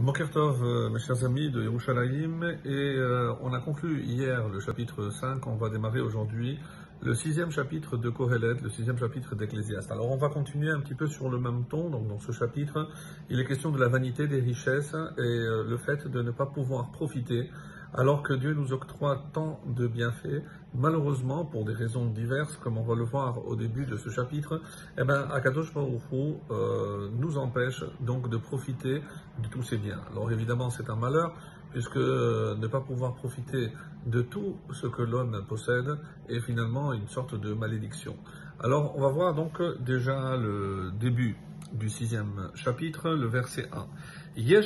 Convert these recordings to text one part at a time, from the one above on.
Boker Tov, mes chers amis de Yerushalayim, et on a conclu hier le chapitre 5, on va démarrer aujourd'hui le sixième chapitre de Kohelet, le sixième chapitre d'Ecclésiaste. Alors on va continuer un petit peu sur le même ton. Donc dans ce chapitre, il est question de la vanité des richesses et le fait de ne pas pouvoir profiter alors que Dieu nous octroie tant de bienfaits. Malheureusement, pour des raisons diverses, comme on va le voir au début de ce chapitre, Akadosh Baruch Hu nous empêche donc de profiter de tous ces biens. Alors évidemment, c'est un malheur, puisque ne pas pouvoir profiter de tout ce que l'homme possède est finalement une sorte de malédiction. Alors on va voir donc déjà le début du sixième chapitre, le verset 1. Il y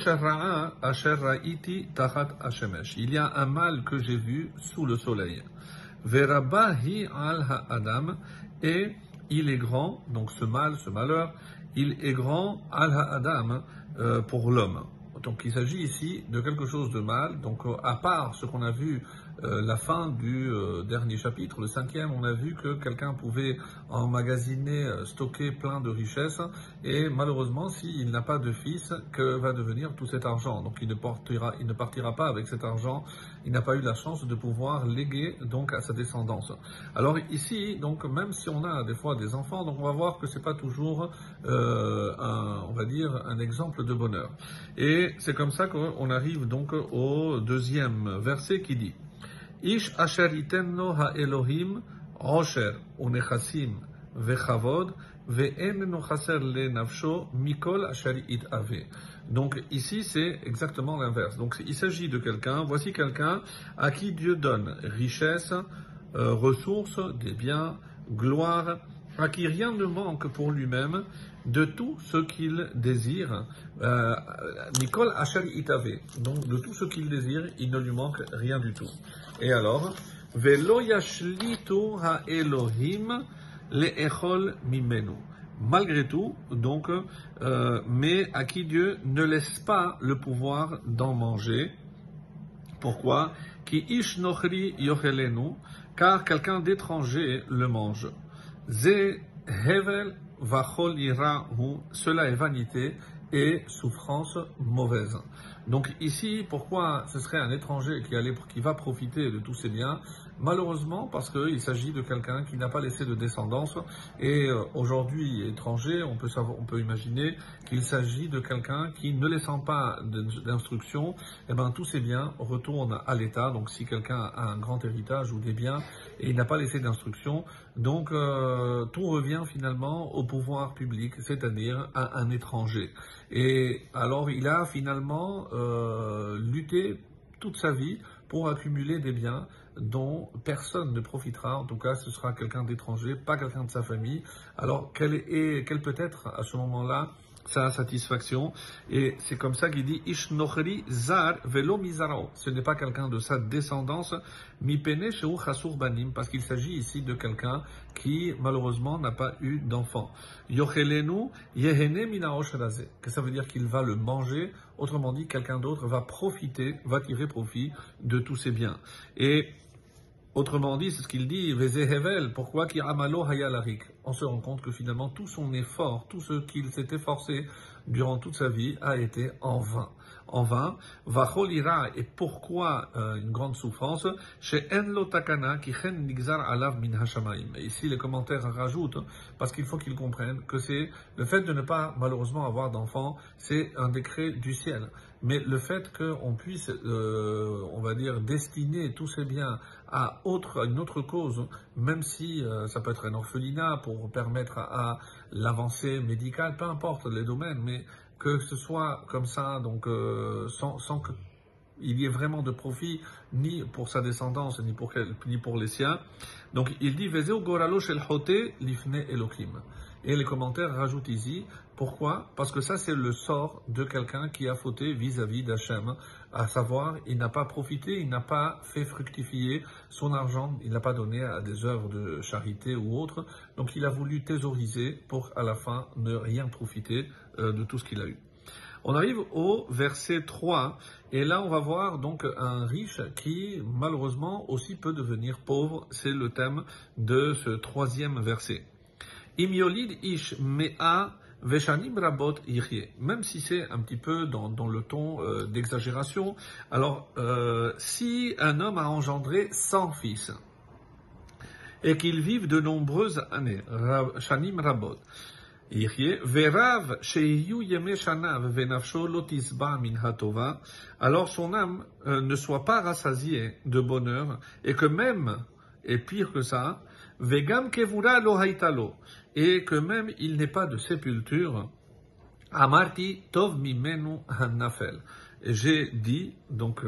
a un mal que j'ai vu sous le soleil. Verabahi al ha'adam, et il est grand, donc ce mal, ce malheur, il est grand al ha'adam pour l'homme. Donc il s'agit ici de quelque chose de mal. Donc à part ce qu'on a vu la fin du dernier chapitre, le cinquième, on a vu que quelqu'un pouvait emmagasiner, stocker plein de richesses, et malheureusement, s'il n'a pas de fils, que va devenir tout cet argent? Donc il ne partira pas avec cet argent, il n'a pas eu la chance de pouvoir léguer donc à sa descendance. Alors ici, donc même si on a des fois des enfants, donc on va voir que c'est pas toujours on va dire un exemple de bonheur. Et c'est comme ça qu'on arrive donc au deuxième verset qui dit: Ish asher itenno ha-Elohim osher unechasim vechavod ve'en no chaser le nafsho mikol asher itave. Donc ici c'est exactement l'inverse. Donc il s'agit de quelqu'un, voici quelqu'un à qui Dieu donne richesse, ressources, des biens, gloire, à qui rien ne manque pour lui-même de tout ce qu'il désire. Mikol asher itave. Donc de tout ce qu'il désire, il ne lui manque rien du tout. Et alors, Velo yashlitu ha-Elohim le'echol mimenu. Malgré tout, donc, mais à qui Dieu ne laisse pas le pouvoir d'en manger. Pourquoi? Ki ish nochri yochelenu, car quelqu'un d'étranger le mange. Ze hevel vachol irahu, cela est vanité et souffrance mauvaise. Donc ici, pourquoi ce serait un étranger qui va profiter de tous ces biens? Malheureusement, parce qu'il s'agit de quelqu'un qui n'a pas laissé de descendance. Et aujourd'hui, étranger, on peut imaginer qu'il s'agit de quelqu'un qui, ne laissant pas d'instruction, tous ces biens retournent à l'État. Donc si quelqu'un a un grand héritage ou des biens et il n'a pas laissé d'instruction, donc tout revient finalement au pouvoir public, c'est-à-dire à un étranger. Et alors il a finalement lutté toute sa vie pour accumuler des biens dont personne ne profitera. En tout cas, ce sera quelqu'un d'étranger, pas quelqu'un de sa famille. Alors, quelle peut être à ce moment-là sa satisfaction? Et c'est comme ça qu'il dit Ish nochri zar velo mizarao. Ce n'est pas quelqu'un de sa descendance, mi pene sheu chasur banim, parce qu'il s'agit ici de quelqu'un qui malheureusement n'a pas eu d'enfant. Yochelenu yehene minaosh raze, que ça veut dire qu'il va le manger. Autrement dit, quelqu'un d'autre va profiter, va tirer profit de tous ces biens. Et autrement dit, c'est ce qu'il dit, Vezehevel, pourquoi Kiramalo Hayalarik? On se rend compte que finalement tout son effort, tout ce qu'il s'est efforcé durant toute sa vie a été en vain. En vain, Vacholira, et pourquoi une grande souffrance? Chez Enlo Takana, qui chen nigzar alav min hashamaim. Et ici, les commentaires rajoutent, parce qu'il faut qu'ils comprennent que c'est le fait de ne pas malheureusement avoir d'enfants, c'est un décret du ciel. Mais le fait qu'on puisse, on va dire, destiner tous ces biens à une autre cause, même si ça peut être un orphelinat pour permettre à l'avancée médicale, peu importe les domaines, mais que ce soit comme ça, donc sans qu'il y ait vraiment de profit, ni pour sa descendance, ni pour les siens. Donc il dit Vezeu goralo shel hote lifne elokim. Et les commentaires rajoutent ici, pourquoi? Parce que ça c'est le sort de quelqu'un qui a fauté vis-à-vis d'Hachem, à savoir, il n'a pas profité, il n'a pas fait fructifier son argent, il n'a pas donné à des œuvres de charité ou autres, donc il a voulu thésauriser pour à la fin ne rien profiter de tout ce qu'il a eu. On arrive au verset 3, et là on va voir donc un riche qui malheureusement aussi peut devenir pauvre, c'est le thème de ce troisième verset. Im yolid ish mea Veshanim rabot yichye. Même si c'est un petit peu dans le ton d'exagération. Alors, si un homme a engendré 100 fils, et qu'ils vivent de nombreuses années, shanim rabot, verav sheyu yeme shanav venafsho lotisba min hatova, alors son âme ne soit pas rassasiée de bonheur, et que même, et pire que ça, vegam kevura lo haitalo, et que même il n'ait pas de sépulture, amarti tov mimenu hanafel. J'ai dit, donc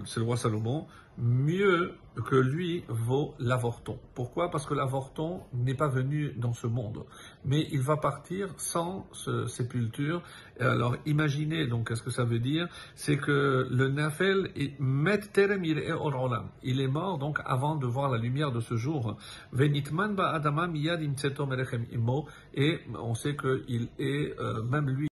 c'est le roi Salomon, mieux que lui vaut l'avorton. Pourquoi? Parce que l'avorton n'est pas venu dans ce monde, mais il va partir sans sépulture. Et alors imaginez donc qu'est-ce que ça veut dire? C'est que le nafel est met terem olam. Il est mort donc avant de voir la lumière de ce jour. Venitman ba adama miyad imtseto merechem imo, et on sait qu'il est même lui